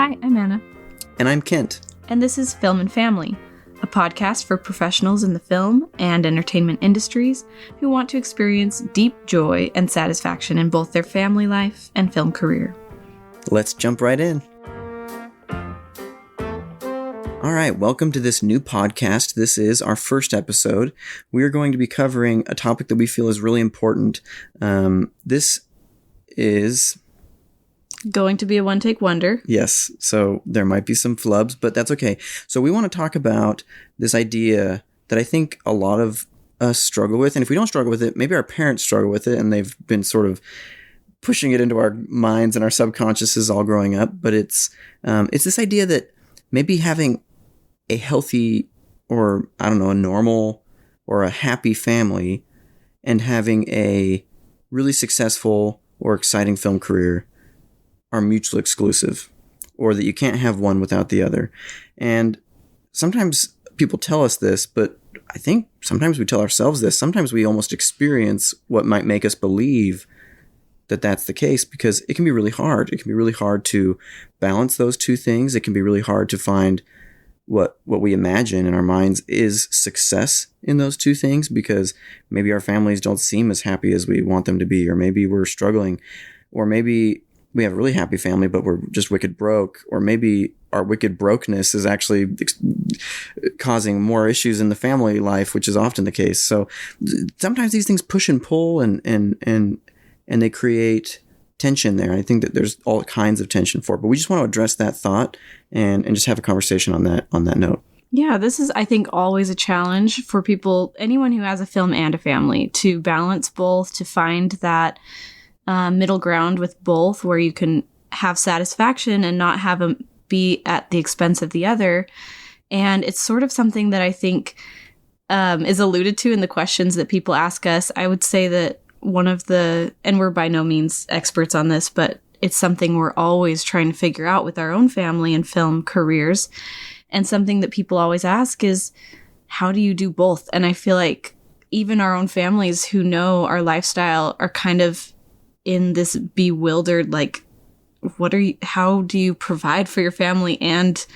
Hi, I'm Anna. And I'm Kent. And this is Film and Family, a podcast for professionals in the film and entertainment industries who want to experience deep joy and satisfaction in both their family life and film career. Let's jump right in. All right, welcome to this new podcast. This is our first episode. We are going to be covering a topic that we feel is really important. This is going to be a one-take wonder. Yes, so there might be some flubs, but that's okay. So we want to talk about this idea that I think a lot of us struggle with, and if we don't struggle with it, maybe our parents struggle with it, and they've been sort of pushing it into our minds and our subconsciouses all growing up. But it's this idea that maybe having a healthy, or I don't know, a normal or a happy family, and having a really successful or exciting film career are mutually exclusive, or that you can't have one without the other. And sometimes people tell us this, but I think sometimes we tell ourselves this. Sometimes we almost experience what might make us believe that that's the case, because it can be really hard. It can be really hard to balance those two things. It can be really hard to find what we imagine in our minds is success in those two things, because maybe our families don't seem as happy as we want them to be, or maybe we're struggling, or maybe we have a really happy family, but we're just wicked broke, or maybe our wicked brokenness is actually causing more issues in the family life, which is often the case. So sometimes these things push and pull, and they create tension there. I think that there's all kinds of tension for it, but we just want to address that thought and just have a conversation on that note. Yeah, this is, I think, always a challenge for people, anyone who has a film and a family, to balance both, to find that middle ground with both, where you can have satisfaction and not have them be at the expense of the other. And it's sort of something that I think is alluded to in the questions that people ask us. I would say that one of the, and we're by no means experts on this, but it's something we're always trying to figure out with our own family and film careers. And something that people always ask is, how do you do both? And I feel like even our own families who know our lifestyle are kind of in this bewildered, like, how do you provide for your family and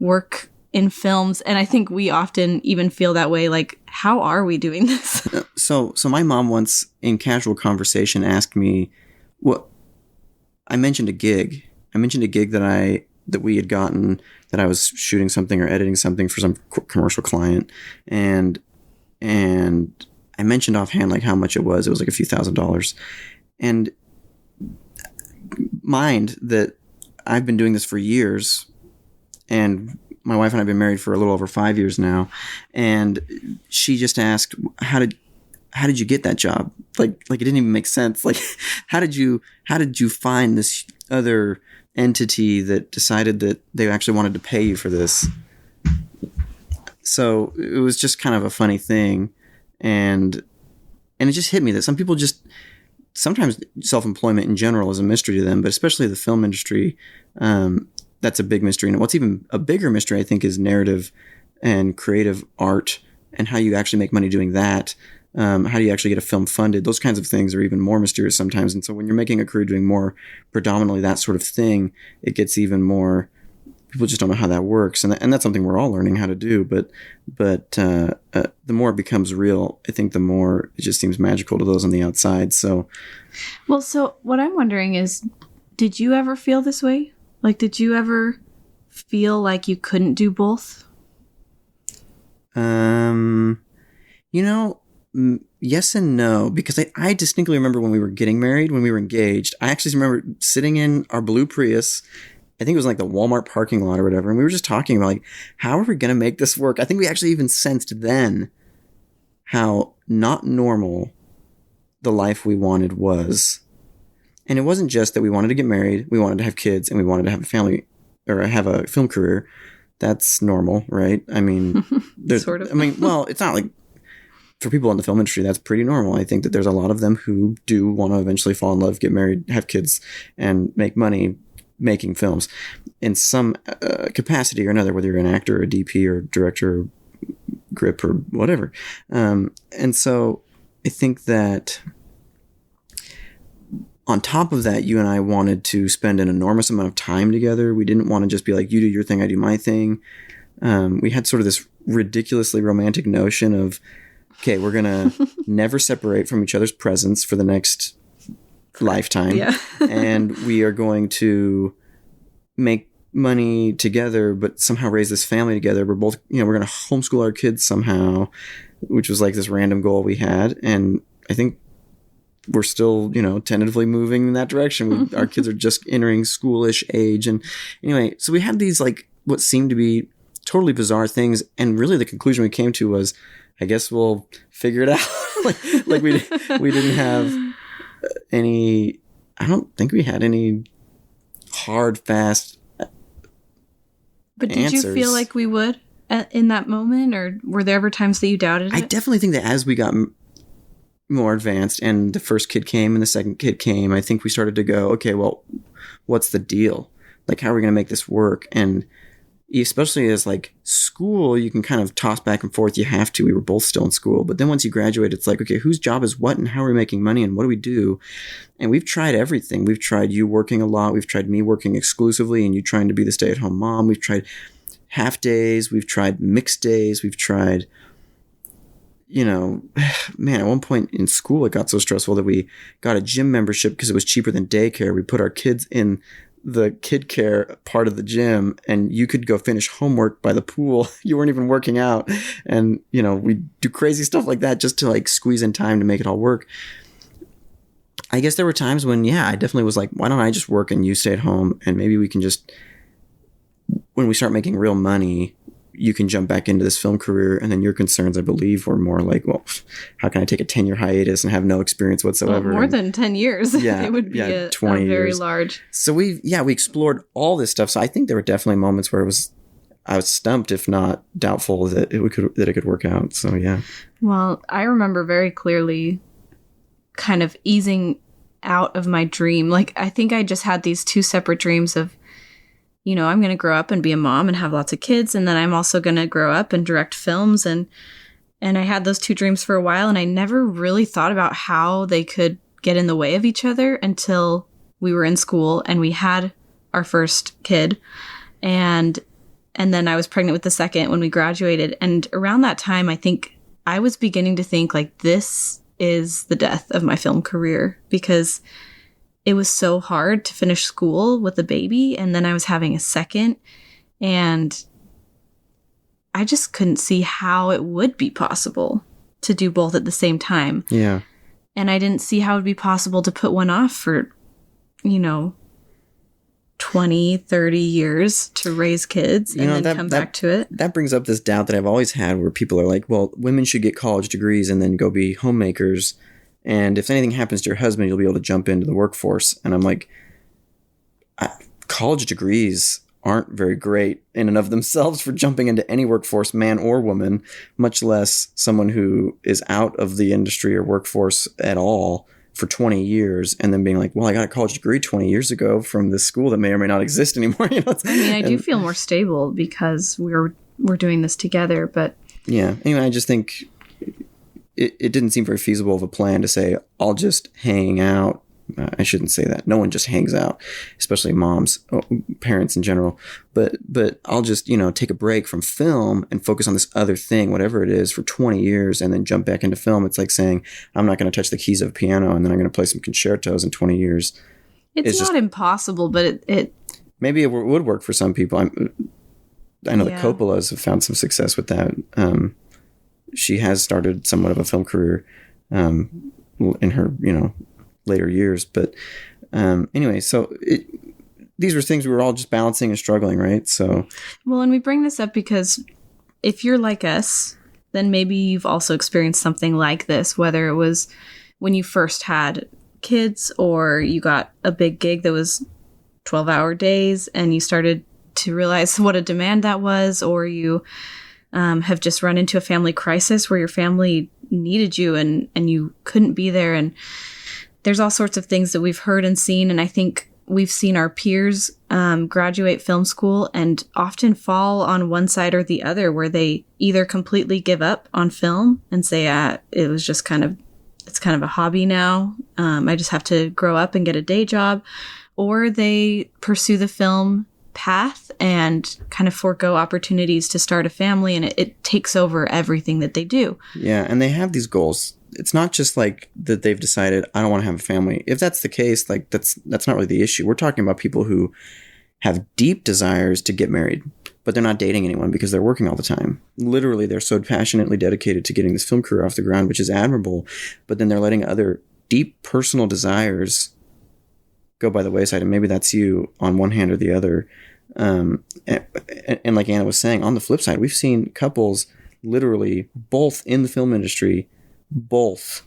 work in films? And I think we often even feel that way, like, how are we doing this? So my mom once in casual conversation asked me what I mentioned a gig that we had gotten, that I was shooting something or editing something for some commercial client. And I mentioned offhand, like, how much it was. It was like a few $1,000s. And mind that I've been doing this for years, and my wife and I have been married for a little over 5 years now. And she just asked, how did you get that job? Like it didn't even make sense. Like, how did you find this other entity that decided that they actually wanted to pay you for this? So it was just kind of a funny thing. And it just hit me that some people sometimes self-employment in general is a mystery to them, but especially the film industry, that's a big mystery. And what's even a bigger mystery, I think, is narrative and creative art, and how you actually make money doing that. How do you actually get a film funded? Those kinds of things are even more mysterious sometimes. And so when you're making a career doing more predominantly that sort of thing, it gets even more, people just don't know how that works. And that's something we're all learning how to do. But the more it becomes real, I think the more it just seems magical to those on the outside. So what I'm wondering is, did you ever feel this way? Like, did you ever feel like you couldn't do both? Yes and no, because I distinctly remember when we were getting married, when we were engaged, I actually remember sitting in our blue Prius. I think it was like the Walmart parking lot or whatever. And we were just talking about, like, how are we going to make this work? I think we actually even sensed then how not normal the life we wanted was. And it wasn't just that we wanted to get married, we wanted to have kids, and we wanted to have a family or have a film career. That's normal, right? I mean, sort of. Well, it's not like, for people in the film industry, that's pretty normal. I think that there's a lot of them who do want to eventually fall in love, get married, have kids, and make money making films in some capacity or another, whether you're an actor or a DP or director or grip or whatever. And so I think that on top of that, you and I wanted to spend an enormous amount of time together. We didn't want to just be like, you do your thing, I do my thing. We had sort of this ridiculously romantic notion of, okay, we're going to never separate from each other's presence for the next lifetime. Yeah. And we are going to make money together, but somehow raise this family together. We're both, we're going to homeschool our kids somehow, which was like this random goal we had. And I think we're still, tentatively moving in that direction. Our kids are just entering schoolish age. And anyway, so we had these like what seemed to be totally bizarre things. And really the conclusion we came to was, I guess we'll figure it out. like we didn't have any, I don't think we had any hard, fast But did answers. you feel like we would in that moment, or were there ever times that you doubted it? I definitely think that as we got more advanced and the first kid came and the second kid came, I think we started to go, okay, well, what's the deal? Like, how are we going to make this work? And especially as like school, you can kind of toss back and forth. You have to. We were both still in school. But then once you graduate, it's like, okay, whose job is what and how are we making money and what do we do? And we've tried everything. We've tried you working a lot. We've tried me working exclusively and you trying to be the stay-at-home mom. We've tried half days. We've tried mixed days. We've tried, man, at one point in school, it got so stressful that we got a gym membership because it was cheaper than daycare. We put our kids in the kid care part of the gym and you could go finish homework by the pool. You weren't even working out. And, we do crazy stuff like that just to like squeeze in time to make it all work. I guess there were times when, I definitely was like, why don't I just work and you stay at home? And maybe we can just, when we start making real money, you can jump back into this film career. And then your concerns, I believe, were more like, well, how can I take a 10-year hiatus and have no experience whatsoever? Well, more than 10 years. Yeah, it would be a 20 very years. large. So we explored all this stuff. So I think there were definitely moments where I was stumped, if not doubtful that it could work out. So yeah. Well, I remember very clearly kind of easing out of my dream. Like, I think I just had these two separate dreams of, I'm going to grow up and be a mom and have lots of kids. And then I'm also going to grow up and direct films. And I had those two dreams for a while. And I never really thought about how they could get in the way of each other until we were in school and we had our first kid. And then I was pregnant with the second when we graduated. And around that time, I think I was beginning to think like, this is the death of my film career, because it was so hard to finish school with a baby. And then I was having a second and I just couldn't see how it would be possible to do both at the same time. Yeah. And I didn't see how it would be possible to put one off for, 20, 30 years to raise kids and then come back to it. That brings up this doubt that I've always had where people are like, well, women should get college degrees and then go be homemakers. And if anything happens to your husband, you'll be able to jump into the workforce. And I'm like, college degrees aren't very great in and of themselves for jumping into any workforce, man or woman, much less someone who is out of the industry or workforce at all for 20 years and then being like, well, I got a college degree 20 years ago from this school that may or may not exist anymore. I do feel more stable because we're doing this together, but yeah. Anyway, I just think it didn't seem very feasible of a plan to say, I'll just hang out. I shouldn't say that. No one just hangs out, especially moms, parents in general. But I'll just, take a break from film and focus on this other thing, whatever it is, for 20 years and then jump back into film. It's like saying, I'm not going to touch the keys of a piano and then I'm going to play some concertos in 20 years. It's not impossible, but it maybe it would work for some people. I know the Coppolas have found some success with that. She has started somewhat of a film career in her, later years. But anyway, so these were things we were all just balancing and struggling, right? So, well, and we bring this up because if you're like us, then maybe you've also experienced something like this, whether it was when you first had kids or you got a big gig that was 12-hour days and you started to realize what a demand that was, or you have just run into a family crisis where your family needed you and you couldn't be there. And there's all sorts of things that we've heard and seen. And I think we've seen our peers graduate film school and often fall on one side or the other, where they either completely give up on film and say, it was just kind of it's kind of a hobby now. I just have to grow up and get a day job. Or they pursue the film path and kind of forego opportunities to start a family, and it takes over everything that they do. Yeah, and they have these goals. It's not just like that they've decided, I don't want to have a family. If that's the case, like that's not really the issue. We're talking about people who have deep desires to get married, but they're not dating anyone because they're working all the time. Literally, they're so passionately dedicated to getting this film career off the ground, which is admirable, but then they're letting other deep personal desires go by the wayside. And maybe that's you on one hand or the other. And like Anna was saying, on the flip side, we've seen couples literally both in the film industry, both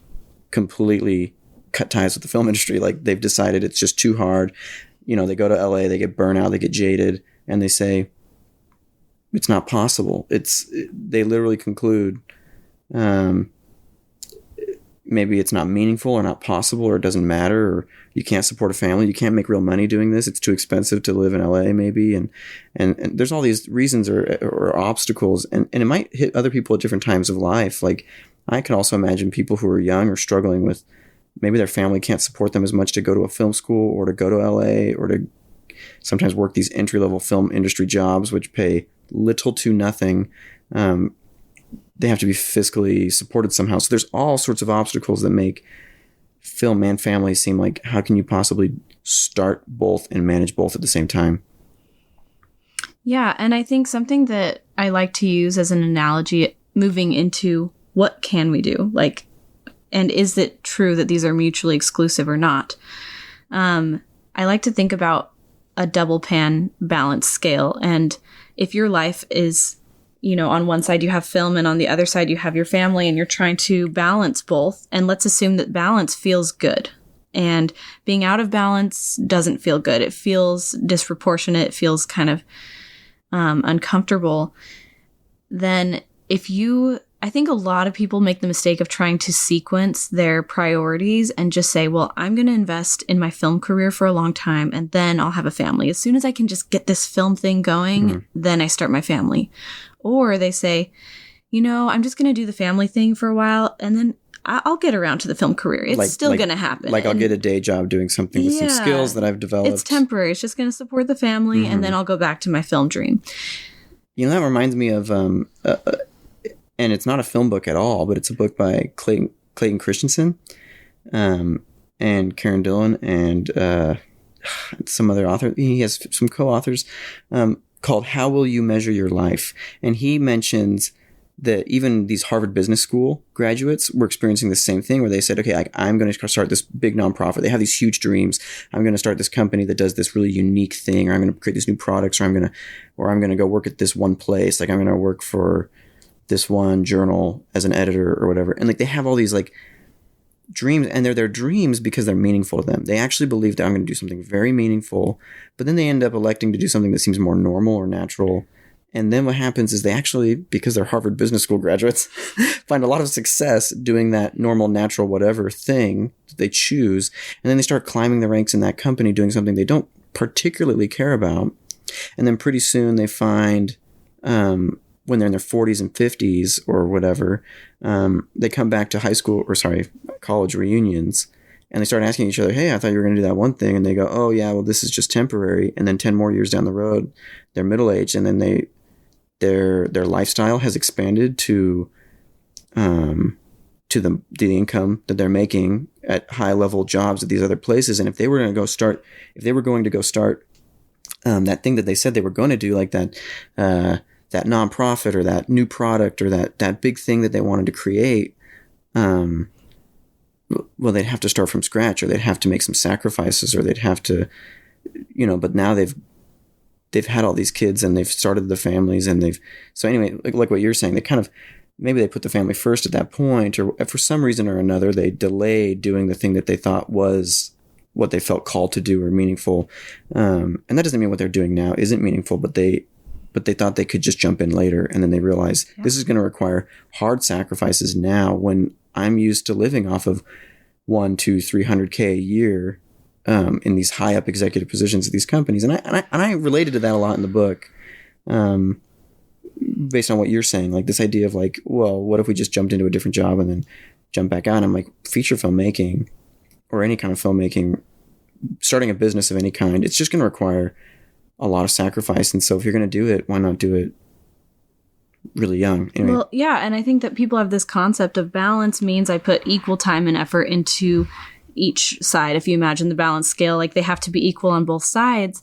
completely cut ties with the film industry. Like they've decided it's just too hard. You know, they go to LA, they get burnt out, they get jaded, and they say, it's not possible. They literally conclude, maybe it's not meaningful or not possible, or it doesn't matter, or you can't support a family. You can't make real money doing this. It's too expensive to live in LA maybe. And there's all these reasons or obstacles, and it might hit other people at different times of life. Like I can also imagine people who are young or struggling with maybe their family can't support them as much to go to a film school or to go to LA or to sometimes work these entry-level film industry jobs, which pay little to nothing. They have to be fiscally supported somehow. So there's all sorts of obstacles that make film and family seem like, how can you possibly start both and manage both at the same time? Yeah, and I think something that I like to use as an analogy moving into what can we do? Like, and is it true that these are mutually exclusive or not? I like to think about a double pan balance scale. And if your life is, you know, on one side you have film and on the other side you have your family, and you're trying to balance both. And let's assume that balance feels good. And being out of balance doesn't feel good. It feels disproportionate. It feels kind of uncomfortable. Then I think a lot of people make the mistake of trying to sequence their priorities and just say, well, I'm going to invest in my film career for a long time and then I'll have a family. As soon as I can just get this film thing going, then I start my family. Or they say, you know, I'm just going to do the family thing for a while and then I'll get around to the film career. It's still going to happen. Like I'll get a day job doing something with some skills that I've developed. It's temporary. It's just going to support the family and then I'll go back to my film dream. You know, that reminds me of, and it's not a film book at all, but it's a book by Clayton Christensen and Karen Dillon and some other author. He has some co-authors called How Will You Measure Your Life? And he mentions that even these Harvard Business School graduates were experiencing the same thing where they said, okay, I'm going to start this big nonprofit. They have these huge dreams. I'm going to start this company that does this really unique thing, or I'm going to create these new products, or I'm going to go work at this one place. Like I'm going to work for this one journal as an editor or whatever. And like they have all these like dreams, and they're their dreams because they're meaningful to them. They actually believe that I'm going to do something very meaningful, but then they end up electing to do something that seems more normal or natural. And then what happens is they actually, because they're Harvard Business School graduates, find a lot of success doing that normal, natural, whatever thing that they choose. And then they start climbing the ranks in that company doing something they don't particularly care about. And then pretty soon they find, when they're in their 40s and 50s or whatever, they come back to college reunions, and they start asking each other, hey, I thought you were going to do that one thing. And they go, oh yeah, well, this is just temporary. And then 10 more years down the road, they're middle-aged, and then their lifestyle has expanded to the income that they're making at high-level jobs at these other places. And if they were going to go start that thing that they said they were going to do, like that nonprofit or that new product or that big thing that they wanted to create, well, they'd have to start from scratch, or they'd have to make some sacrifices, or they'd have to, but now they've had all these kids and they've started the families, and so anyway, like what you're saying, they kind of, maybe they put the family first at that point, or for some reason or another, they delayed doing the thing that they thought was what they felt called to do or meaningful. And that doesn't mean what they're doing now isn't meaningful, but they thought they could just jump in later. And then they realized this is going to require hard sacrifices now, when I'm used to living off of 100, 200, $300K a year, in these high up executive positions at these companies. And I related to that a lot in the book, based on what you're saying, like this idea of like, well, what if we just jumped into a different job and then jump back out. I'm like, feature filmmaking or any kind of filmmaking, starting a business of any kind, it's just going to require a lot of sacrifice. And so if you're going to do it, why not do it really young? Anyway. Well, yeah. And I think that people have this concept of balance means I put equal time and effort into each side. If you imagine the balance scale, like they have to be equal on both sides.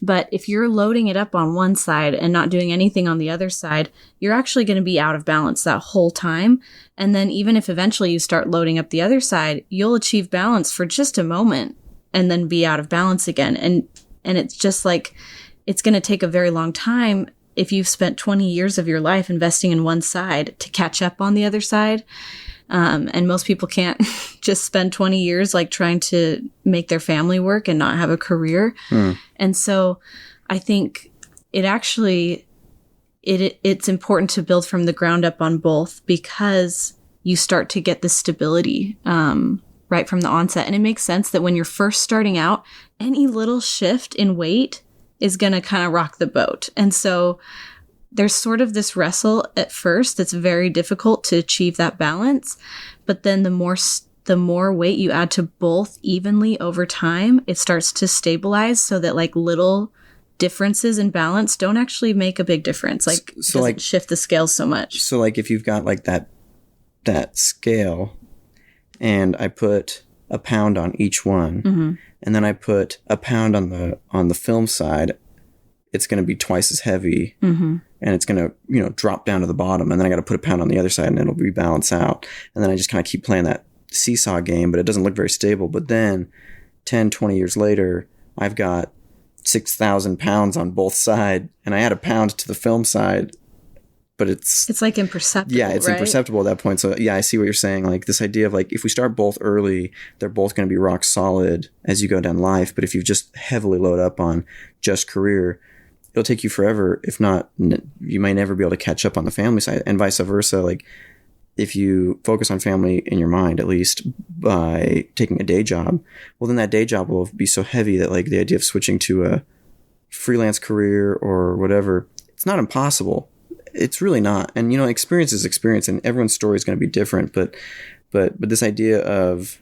But if you're loading it up on one side and not doing anything on the other side, you're actually going to be out of balance that whole time. And then even if eventually you start loading up the other side, you'll achieve balance for just a moment and then be out of balance again. And it's just like, it's going to take a very long time if you've spent 20 years of your life investing in one side to catch up on the other side. And most people can't just spend 20 years like trying to make their family work and not have a career. And so I think it actually, it's important to build from the ground up on both, because you start to get the stability right from the onset. And it makes sense that when you're first starting out, any little shift in weight is going to kind of rock the boat. And so there's sort of this wrestle at first that's very difficult to achieve that balance. But then the more weight you add to both evenly over time, it starts to stabilize so that like little differences in balance don't actually make a big difference. Like, so it doesn't like shift the scales so much. So like if you've got like that scale and I put a pound on each one, and then I put a pound on the film side, it's going to be twice as heavy, and it's going to, drop down to the bottom. And then I got to put a pound on the other side and it'll rebalance out. And then I just kind of keep playing that seesaw game, but it doesn't look very stable. But then 10, 20 years later, I've got 6,000 pounds on both sides, and I add a pound to the film side, but it's like imperceptible. Yeah, it's right? imperceptible at that point. So yeah, I see what you're saying. Like this idea of like, if we start both early, they're both going to be rock solid as you go down life. But if you just heavily load up on just career, it'll take you forever. If not, you might never be able to catch up on the family side, and vice versa. Like if you focus on family in your mind, at least by taking a day job, well, then that day job will be so heavy that like the idea of switching to a freelance career or whatever, it's not impossible. It's really not. And, experience is experience, and everyone's story is going to be different. But this idea of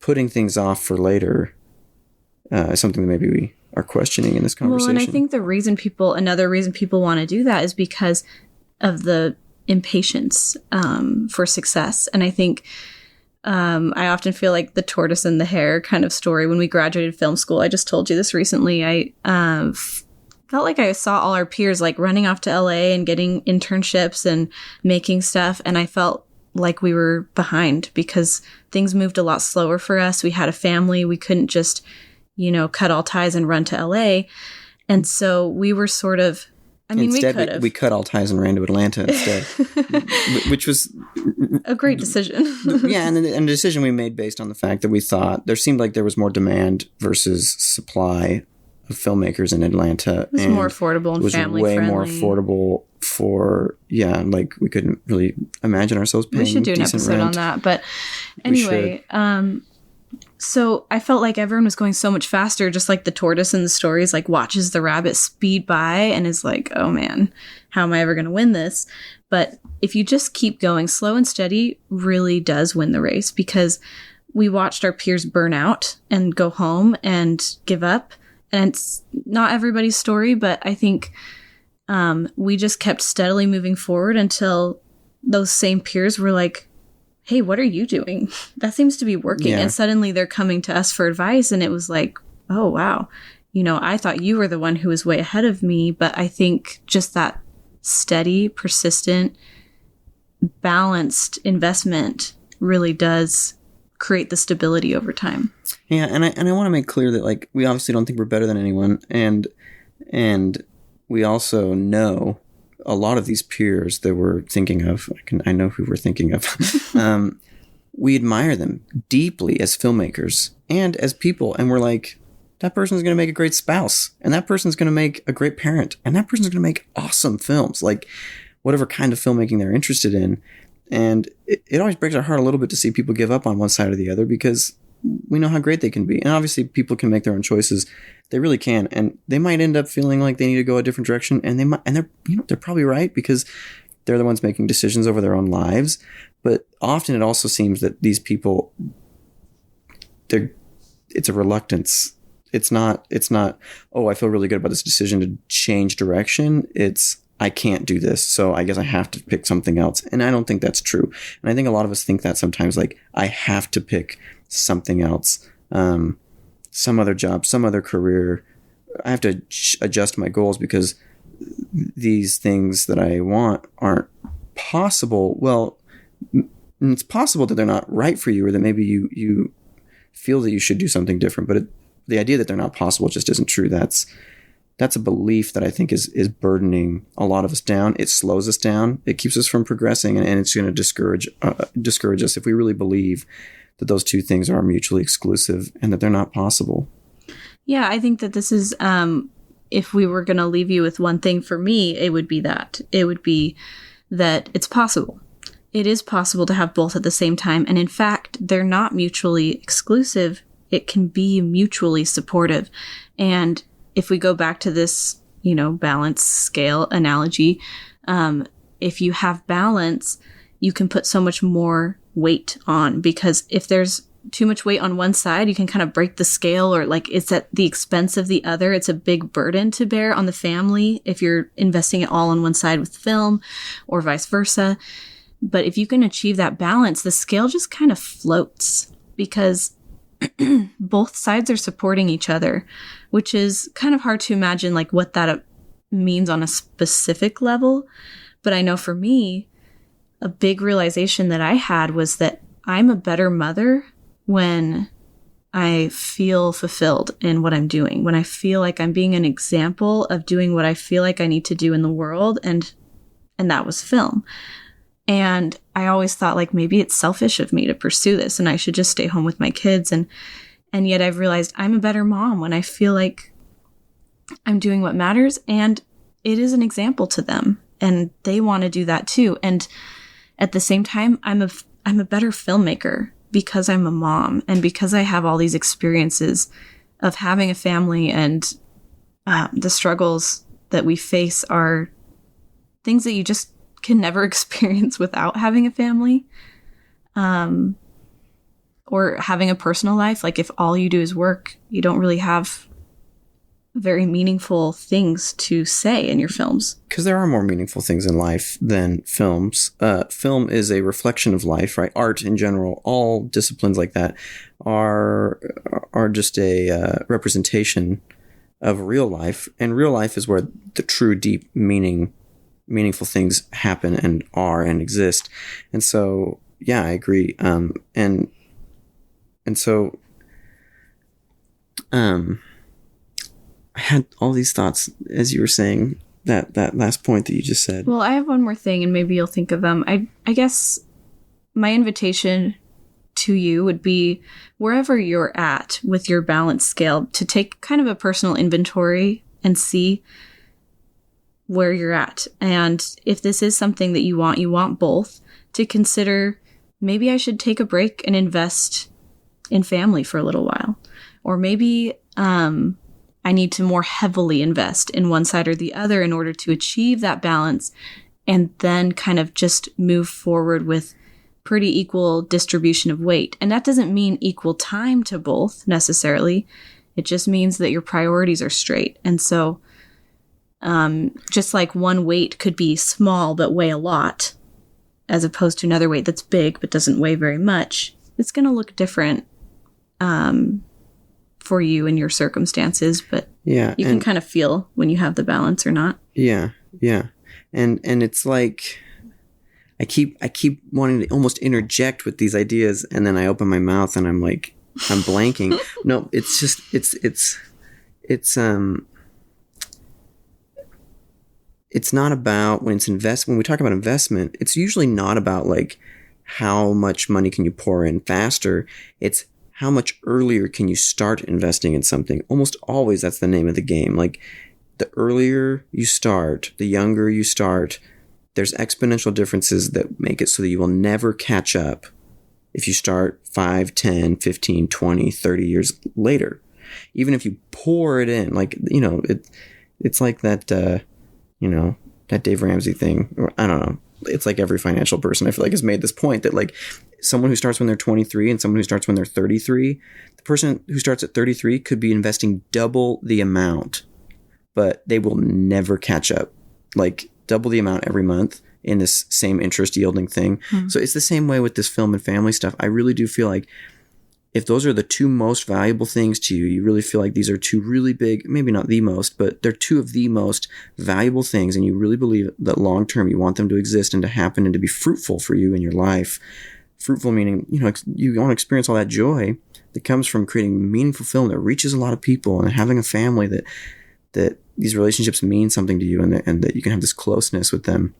putting things off for later is something that maybe we are questioning in this conversation. Well, and I think another reason people want to do that is because of the impatience for success. And I think I often feel like the tortoise and the hare kind of story. When we graduated film school, I just told you this recently, I felt like I saw all our peers like running off to LA and getting internships and making stuff. And I felt like we were behind because things moved a lot slower for us. We had a family. We couldn't just, cut all ties and run to LA. And so we were sort of, we cut all ties and ran to Atlanta instead, which was a great decision. Yeah. And a decision we made based on the fact that we thought there seemed like there was more demand versus supply of filmmakers in Atlanta. It was more affordable and family friendly. It was way more affordable for, like we couldn't really imagine ourselves paying decent rent. We should do an episode on that. But anyway, so I felt like everyone was going so much faster, just like the tortoise in the stories, like watches the rabbit speed by and is like, oh man, how am I ever going to win this? But if you just keep going, slow and steady really does win the race, because we watched our peers burn out and go home and give up. And it's not everybody's story, but I think we just kept steadily moving forward until those same peers were like, hey, what are you doing? That seems to be working. Yeah. And suddenly they're coming to us for advice. And it was like, oh, wow. I thought you were the one who was way ahead of me. But I think just that steady, persistent, balanced investment really does create the stability over time. Yeah. And I want to make clear that like, we obviously don't think we're better than anyone. And we also know a lot of these peers that we're thinking of, I know who we're thinking of. We admire them deeply as filmmakers and as people. And we're like, that person's going to make a great spouse, and that person's going to make a great parent, and that person's going to make awesome films, like whatever kind of filmmaking they're interested in. And it always breaks our heart a little bit to see people give up on one side or the other, because we know how great they can be. And obviously people can make their own choices. They really can. And they might end up feeling like they need to go a different direction. And they're probably right, because they're the ones making decisions over their own lives. But often it also seems that these people, it's a reluctance. It's not, oh, I feel really good about this decision to change direction. It's, I can't do this, so I guess I have to pick something else. And I don't think that's true. And I think a lot of us think that sometimes, like, I have to pick something else, some other job, some other career. I have to adjust my goals because these things that I want aren't possible. Well, it's possible that they're not right for you, or that maybe you feel that you should do something different. But the idea that they're not possible just isn't true. That's a belief that I think is burdening a lot of us down. It slows us down. It keeps us from progressing, and it's going to discourage us if we really believe that those two things are mutually exclusive and that they're not possible. Yeah, I think that this is, if we were going to leave you with one thing, for me, it would be that. It would be that it's possible. It is possible to have both at the same time. And in fact, they're not mutually exclusive. It can be mutually supportive. And if we go back to this, balance scale analogy, if you have balance, you can put so much more weight on, because if there's too much weight on one side, you can kind of break the scale, or like it's at the expense of the other. It's a big burden to bear on the family if you're investing it all on one side with film, or vice versa. But if you can achieve that balance, the scale just kind of floats, because both sides are supporting each other, which is kind of hard to imagine, like what that means on a specific level. But I know for me, a big realization that I had was that I'm a better mother when I feel fulfilled in what I'm doing, when I feel like I'm being an example of doing what I feel like I need to do in the world. And that was film. And I always thought, like, maybe it's selfish of me to pursue this and I should just stay home with my kids. And yet I've realized I'm a better mom when I feel like I'm doing what matters, and it is an example to them, and they want to do that too. And at the same time, I'm a better filmmaker because I'm a mom, and because I have all these experiences of having a family, and the struggles that we face are things that you just can never experience without having a family, or having a personal life. Like, if all you do is work, you don't really have very meaningful things to say in your films. Because there are more meaningful things in life than films. Film is a reflection of life, right? Art in general, all disciplines like that are just a representation of real life. And real life is where the true, deep, meaningful things happen and are and exist. And so, yeah, I agree. And so, I had all these thoughts as you were saying that last point that you just said. Well, I have one more thing, and maybe you'll think of them. I guess my invitation to you would be, wherever you're at with your balance scale, to take kind of a personal inventory and see where you're at. And if this is something that you want both, to consider, maybe I should take a break and invest in family for a little while. Or maybe I need to more heavily invest in one side or the other in order to achieve that balance, and then kind of just move forward with pretty equal distribution of weight. And that doesn't mean equal time to both necessarily. It just means that your priorities are straight. And so just like one weight could be small but weigh a lot, as opposed to another weight that's big but doesn't weigh very much, it's going to look different for you and your circumstances, but yeah, you can kind of feel when you have the balance or not. Yeah. And it's like, I keep wanting to almost interject with these ideas, and then I open my mouth and I'm like, I'm blanking. No, it's just, it's not about, when we talk about investment, it's usually not about like how much money can you pour in faster. It's how much earlier can you start investing in something? Almost always that's the name of the game. Like, the earlier you start, the younger you start, there's exponential differences that make it so that you will never catch up if you start 5, 10, 15, 20, 30 years later. Even if you pour it in, like, it's like that, that Dave Ramsey thing. Or, I don't know. it's like every financial person, I feel like, has made this point that like someone who starts when they're 23 and someone who starts when they're 33, the person who starts at 33 could be investing double the amount, but they will never catch up. Like double the amount every month in this same interest yielding thing. So it's the same way with this film and family stuff. I really do feel like if those are the two most valuable things to you, you really feel like these are two really big, maybe not the most, but they're two of the most valuable things. And you really believe that long term you want them to exist and to happen and to be fruitful for you in your life. Fruitful meaning, you know, you want to experience all that joy that comes from creating meaningful film that reaches a lot of people and having a family that these relationships mean something to you and that you can have this closeness with them.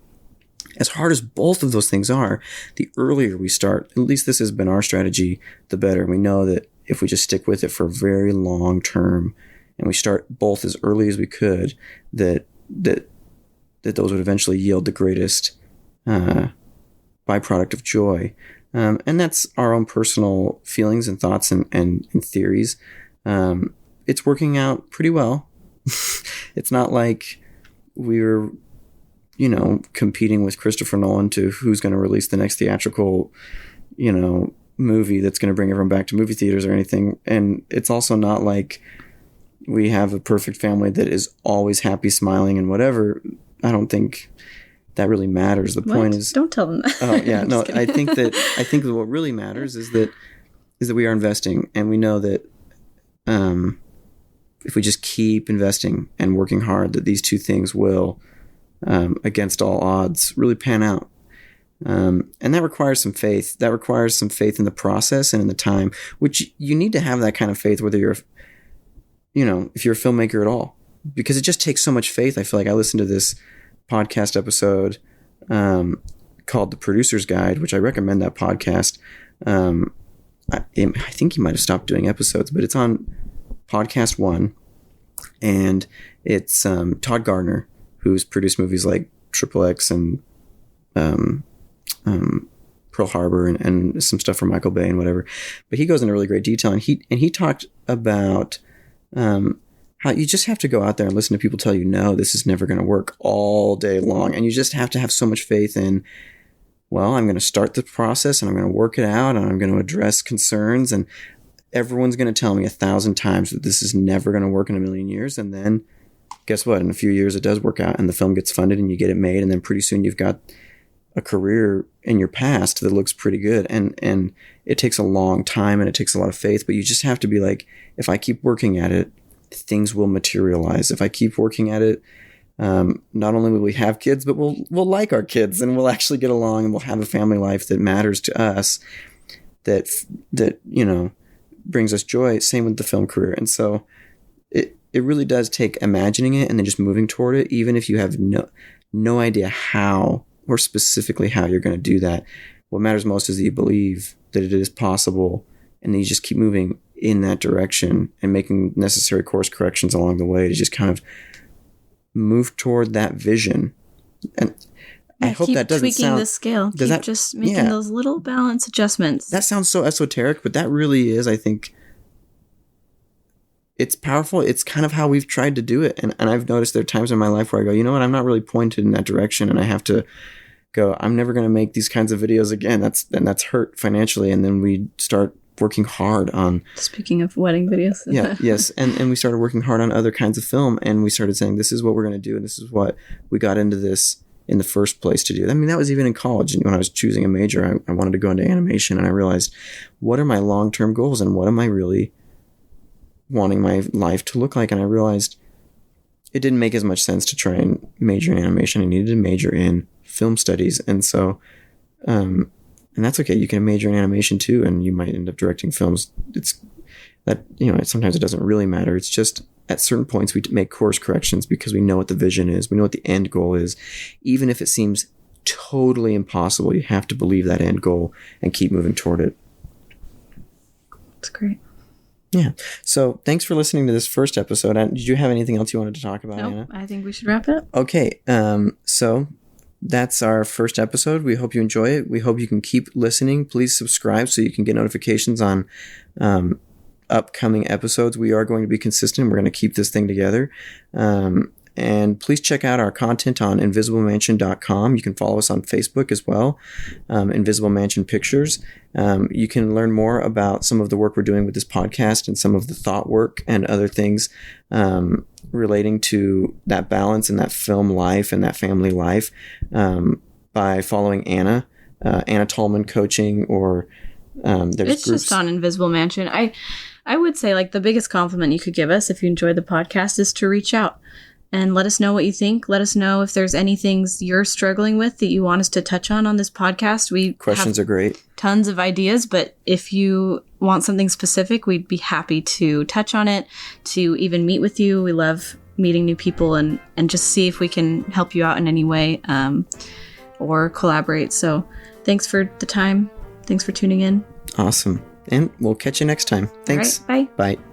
As hard as both of those things are, the earlier we start, at least this has been our strategy, the better. We know that if we just stick with it for a very long term and we start both as early as we could, that those would eventually yield the greatest byproduct of joy. And that's our own personal feelings and thoughts and theories. It's working out pretty well. It's not like we're, you know, competing with Christopher Nolan to who's going to release the next theatrical, you know, movie that's going to bring everyone back to movie theaters or anything. And it's also not like we have a perfect family that is always happy, smiling, and whatever. I don't think that really matters. The point is, don't tell them that. Oh yeah, no. I think that what really matters is that we are investing, and we know that if we just keep investing and working hard, that these two things will, against all odds, really pan out. And that requires some faith. That requires some faith in the process and in the time, which you need to have that kind of faith, whether you're, you know, if you're a filmmaker at all, because it just takes so much faith. I feel like I listened to this podcast episode called The Producer's Guide, which I recommend that podcast. I think he might have stopped doing episodes, but it's on Podcast One, and it's Todd Gardner, who's produced movies like Triple X and Pearl Harbor and some stuff from Michael Bay and whatever. But he goes into really great detail, and he talked about how you just have to go out there and listen to people tell you, no, this is never going to work, all day long. And you just have to have so much faith in, well, I'm going to start the process and I'm going to work it out and I'm going to address concerns, and everyone's going to tell me 1,000 times that this is never going to work in a million years. And then guess what? In a few years, it does work out and the film gets funded and you get it made. And then pretty soon you've got a career in your past that looks pretty good. And it takes a long time and it takes a lot of faith, but you just have to be like, if I keep working at it, things will materialize. If I keep working at it, not only will we have kids, but we'll like our kids and we'll actually get along and we'll have a family life that matters to us, that, you know, brings us joy. Same with the film career. And so it really does take imagining it and then just moving toward it, even if you have no idea how or specifically how you're going to do that. What matters most is that you believe that it is possible, and then you just keep moving in that direction and making necessary course corrections along the way to just kind of move toward that vision. And I hope that doesn't tweaking sound... the scale. Keep just making those little balance adjustments. That sounds so esoteric, but that really is, I think, it's powerful. It's kind of how we've tried to do it. And I've noticed there are times in my life where I go, you know what, I'm not really pointed in that direction, and I have to go, I'm never going to make these kinds of videos again. That's hurt financially. And then we start working hard on... Speaking of wedding videos. Yes. And we started working hard on other kinds of film, and we started saying, this is what we're going to do, and this is what we got into this in the first place to do. I mean, that was even in college. And when I was choosing a major, I wanted to go into animation, and I realized, what are my long-term goals, and what am I really wanting my life to look like? And I realized it didn't make as much sense to try and major in animation. I needed to major in film studies. And so, and that's okay. You can major in animation too, and you might end up directing films. It's that, you know, sometimes it doesn't really matter. It's just at certain points we make course corrections because we know what the vision is. We know what the end goal is. Even if it seems totally impossible, you have to believe that end goal and keep moving toward it. That's great. Yeah. So thanks for listening to this first episode. Did you have anything else you wanted to talk about, Nope, Anna? I think we should wrap it up. Okay. So that's our first episode. We hope you enjoy it. We hope you can keep listening. Please subscribe so you can get notifications on upcoming episodes. We are going to be consistent. We're going to keep this thing together. And please check out our content on invisiblemansion.com. You can follow us on Facebook as well, Invisible Mansion Pictures. You can learn more about some of the work we're doing with this podcast and some of the thought work and other things relating to that balance and that film life and that family life by following Anna Tallman Coaching, or there's it's groups. Just on Invisible Mansion. I would say, like, the biggest compliment you could give us if you enjoyed the podcast is to reach out and let us know what you think. Let us know if there's any things you're struggling with that you want us to touch on this podcast. Questions are great. Tons of ideas, but if you want something specific, we'd be happy to touch on it, to even meet with you. We love meeting new people and just see if we can help you out in any way or collaborate. So thanks for the time. Thanks for tuning in. Awesome. And we'll catch you next time. Thanks. All right, bye. Bye.